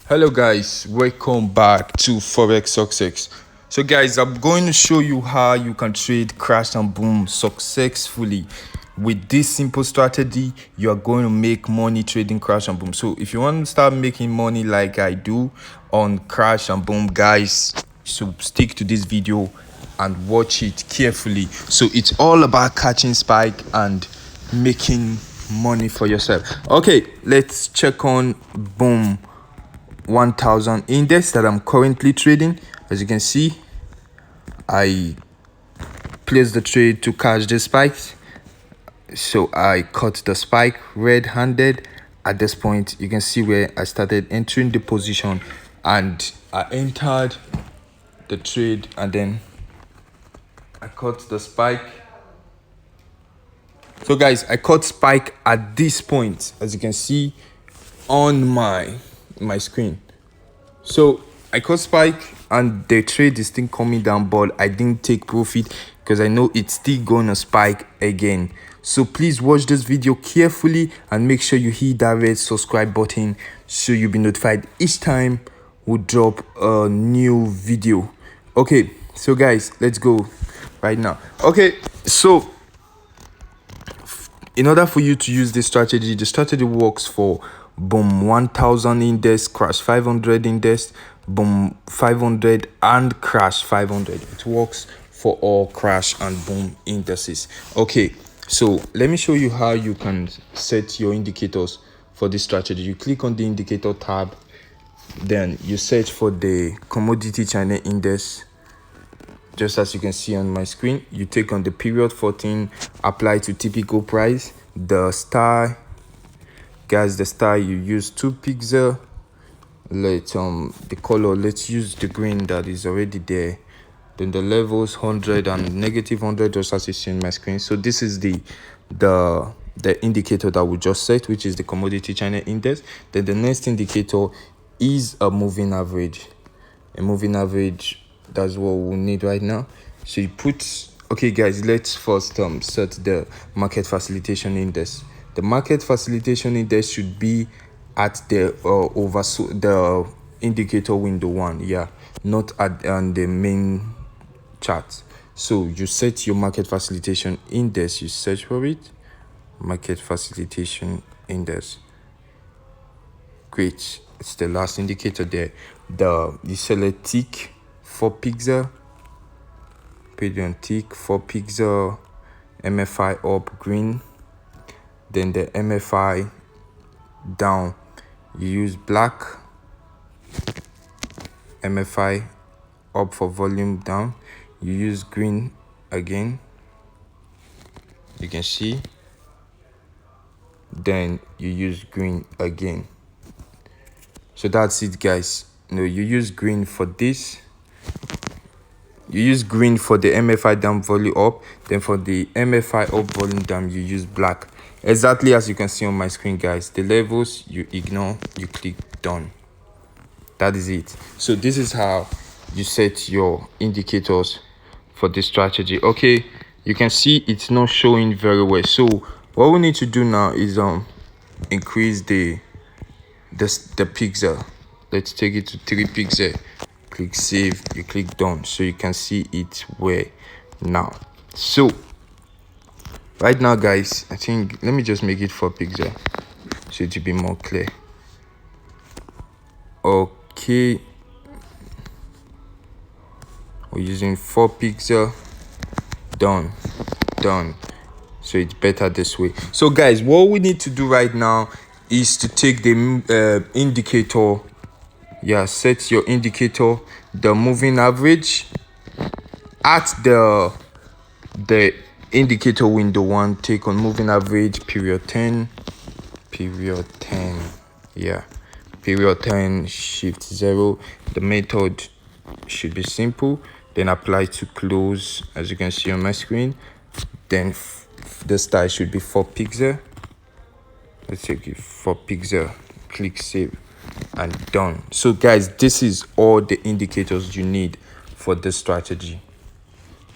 Hello guys, welcome back to Forex Success. So guys, I'm going to show you how you can trade crash and boom successfully. With this simple strategy, you are going to make money trading crash and boom. So if you want to start making money like I do on crash and boom, guys, so stick to this video and watch it carefully. So it's all about catching spike and making money for yourself. Okay, let's check on boom 1000 index that I'm currently trading. As you can see, I placed the trade to catch the spikes, so I caught the spike red-handed. At this point, you can see where I started entering the position and I entered the trade, and then I caught the spike. So guys, I caught spike at this point, as you can see on my screen. So I caught spike and the trade is still coming down, but I didn't take profit because I know it's still gonna spike again. So please watch this video carefully and make sure you hit that red subscribe button so you'll be notified each time we drop a new video. Okay, so guys, let's go right now. Okay, so in order for you to use this strategy, the strategy works for boom 1000 index, crash 500 index, boom 500 and crash 500. It works for all crash and boom indices. Okay, so let me show you how you can set your indicators for this strategy. You click on the indicator tab, then you search for the commodity channel index. Just as you can see on my screen, you take on the period 14, apply to typical price, the star, guys, the star, you use 2 pixel. The color, let's use the green that is already there. Then the levels 100 and negative 100, just as you see on my screen. So this is the indicator that we just set, which is the commodity channel index. Then the next indicator is a moving average. A moving average, that's what we need right now. So you put, okay guys, let's first set the market facilitation index. The market facilitation index should be at the the indicator window 1, yeah, not at on the main chart. So you set your market facilitation index, you search for it, market facilitation index. Great, it's the last indicator there. You select tick 4 pixel, period tick 4 pixel, MFI up green, then the MFI down, you use black, MFI up for volume down, you use green again, you can see, then you use green again. So that's it guys. No, you use green for this, you use green for the MFI down volume up, then for the MFI up volume down you use black, exactly as you can see on my screen guys. The levels you ignore, you click done. That is it. So this is how you set your indicators for this strategy. Okay, you can see it's not showing very well, so what we need to do now is increase the pixel. Let's take it to 3 pixel. Click save, you click done, so you can see it where now. So right now guys, I think let me just make it 4 pixel so it will be more clear. Okay, we're using 4 pixel. Done. So it's better this way. So guys, what we need to do right now is to take the indicator, yeah, set your indicator, the moving average at the indicator window 1, take on moving average period 10, yeah, period 10, shift 0. The method should be simple, then apply to close, as you can see on my screen. Then the style should be 4 pixel. Let's take it 4 pixel, click save and done. So guys, this is all the indicators you need for this strategy.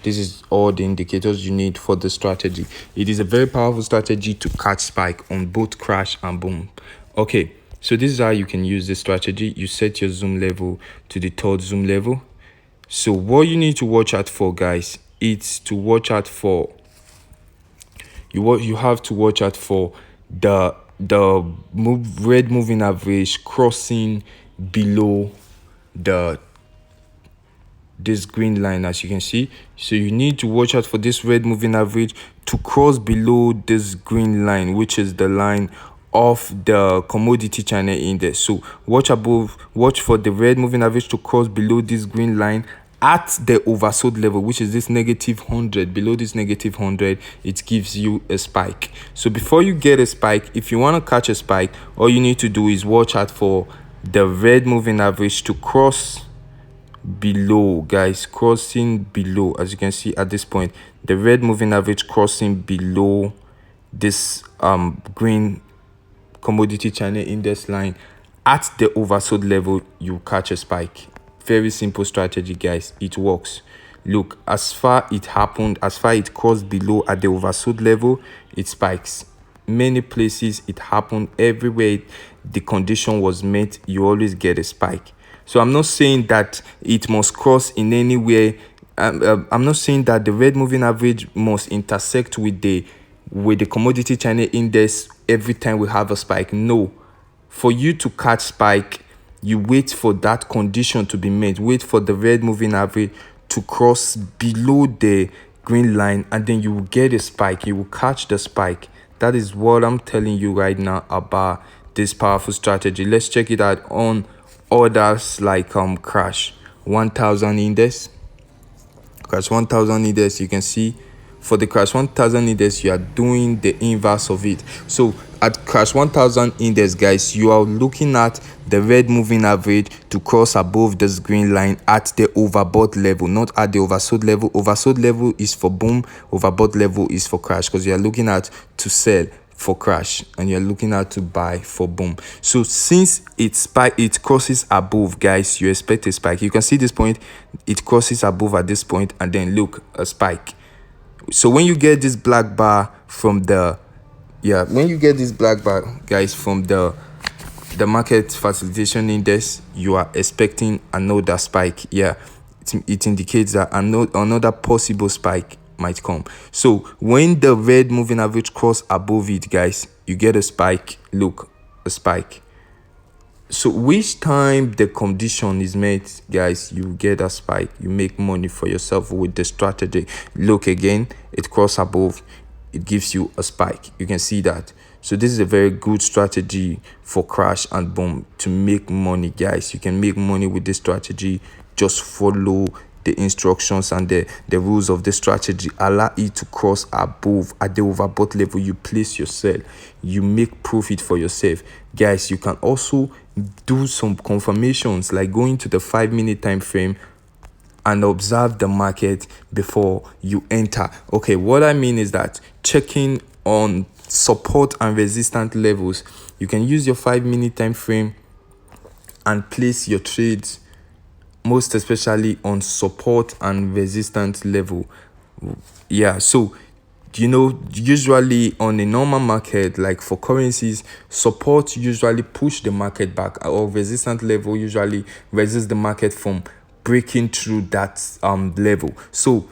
This is all the indicators you need for the strategy. It is a very powerful strategy to catch spike on both crash and boom. Okay, So this is how you can use this strategy. You set your zoom level to the third zoom level. So what you need to watch out for, guys, it's to watch out for you have to watch out for the red moving average crossing below this green line, as you can see. So you need to watch out for this red moving average to cross below this green line, which is the line of the commodity channel index. So watch for the red moving average to cross below this green line at the oversold level, which is this -100. Below this -100, it gives you a spike. So before you get a spike, if you want to catch a spike, all you need to do is watch out for the red moving average to cross below, guys, crossing below. As you can see at this point, the red moving average crossing below this green commodity channel index line at the oversold level, you catch a spike. Very simple strategy, guys. It works. Look, as far it crossed below at the oversold level, it spikes. Many places it happened. Everywhere the condition was met, you always get a spike. So I'm not saying that it must cross in any way. I'm not saying that the red moving average must intersect with the commodity channel index every time we have a spike. No. For you to catch spike, you wait for that condition to be met. Wait for the red moving average to cross below the green line, and then you will get a spike. You will catch the spike. That is what I'm telling you right now about this powerful strategy. Let's check it out on others like crash 1000 index. Crash 1000 index, you can see for the crash 1000 index, you are doing the inverse of it. So at crash 1000 index, guys, you are looking at the red moving average to cross above this green line at the overbought level, not at the oversold level. Oversold level is for boom, overbought level is for crash, because you are looking at to sell for crash and you're looking at to buy for boom. So since it crosses above, guys, you expect a spike. You can see this point, it crosses above at this point, and then look, a spike. So when you get this black bar from the guys, from the market facilitation index, you are expecting another spike. It indicates that another possible spike might come. So when the red moving average cross above it, guys, you get a spike. Look, a spike. So which time the condition is met, guys, you get a spike. You make money for yourself with the strategy. Look again, it cross above, it gives you a spike. You can see that. So this is a very good strategy for crash and boom to make money, guys. You can make money with this strategy. Just follow the instructions and the rules of the strategy. Allow it to cross above at the overbought level. You place your sell, you make profit for yourself, guys. You can also do some confirmations, like going to the 5-minute time frame and observe the market before you enter. Okay, what I mean is that checking on support and resistance levels. You can use your 5-minute time frame and place your trades, most especially on support and resistance level. So usually on a normal market, like for currencies, support usually push the market back, or resistance level usually resist the market from breaking through that level. So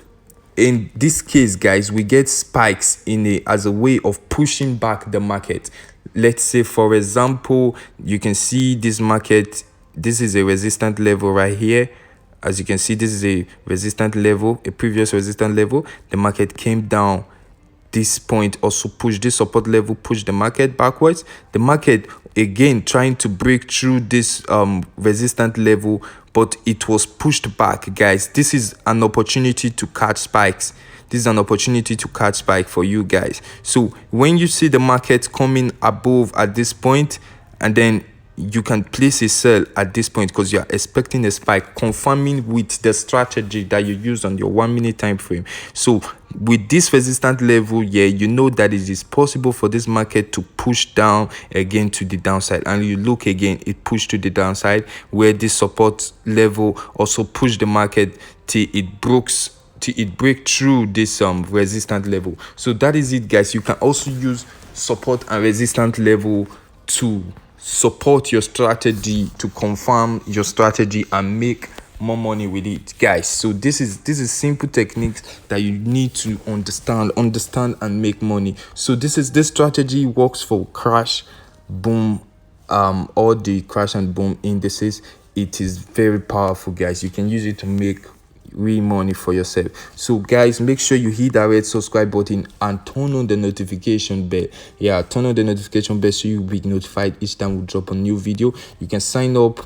in this case, guys, we get spikes as a way of pushing back the market. Let's say, for example, you can see this market. This is a resistance level right here. As you can see, this is a resistance level, a previous resistance level. The market came down. This point also pushed this support level, pushed the market backwards. The market again trying to break through this resistance level, but it was pushed back, guys. This is an opportunity to catch spikes. This is an opportunity to catch spike for you guys. So when you see the market coming above at this point, and then you can place a sell at this point because you are expecting a spike, confirming with the strategy that you use on your 1-minute time frame. So with this resistance level, you know that it is possible for this market to push down again to the downside, and you look again, it pushed to the downside, where this support level also pushed the market till it break through this resistance level. So that is it, guys. You can also use support and resistance level to support your strategy, to confirm your strategy and make more money with it, guys. So this is simple techniques that you need to understand and make money. So this strategy works for crash, boom, all the crash and boom indices. It is very powerful, guys. You can use it to make real money for yourself. So guys, make sure you hit that red subscribe button and turn on the notification bell. Yeah, turn on the notification bell so you'll be notified each time we drop a new video. You can sign up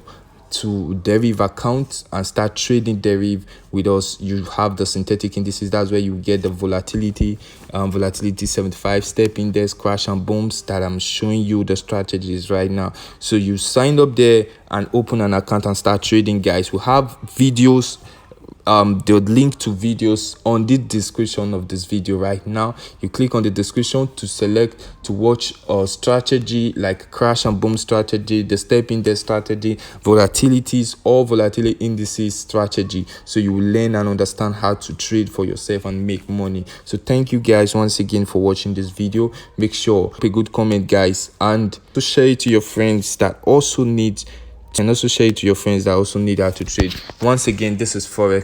to Deriv account and start trading Deriv with us. You have the synthetic indices. That's where you get the volatility 75 step index, crash and booms that I'm showing you the strategies right now. So you sign up there and open an account and start trading, guys. We have videos, the link to videos on the description of this video right now. You click on the description to select to watch a strategy like crash and boom strategy, the step index strategy, volatilities or volatility indices strategy. So you will learn and understand how to trade for yourself and make money. So thank you guys once again for watching this video. Make sure a good comment, guys, and to share it to your friends that also need how to trade. Once again, this is Forex.